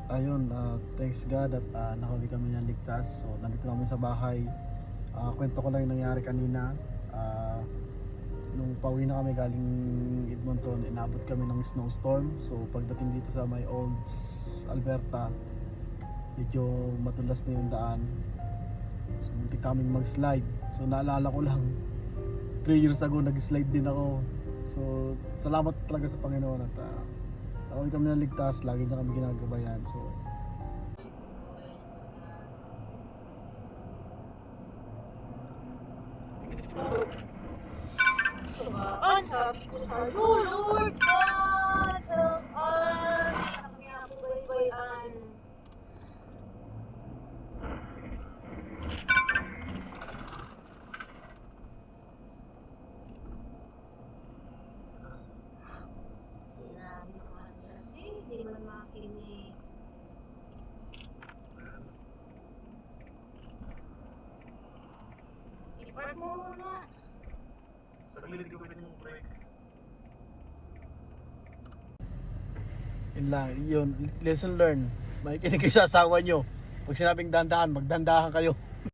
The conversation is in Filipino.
Ayun, thanks God at nakauwi kami ng ligtas. So nandito namin sa bahay. Kwento ko lang yung nangyari kanina. Nung pauwi na kami galing Edmonton, inabot kami ng snowstorm. So pagdating dito sa may Olds, Alberta, medyo matulas na yung daan. So muntik kaming mag-slide. So naalala ko lang, 3 years ago nag-slide din ako. So salamat talaga sa Panginoon at nakauwi kami ng ligtas. Lagi niya kami ginagabayan. So Sumaan, sabi ko sa Lord God of all, kanya po baybayan. Sinabi ko kasi, hindi man makinig. I-park mo muna. Sa gilid ko pwede mong break. yun lang, yun, lesson learned. Makikinig kayo sa asawa nyo. Pag sinabing dandahan, magdandahan kayo.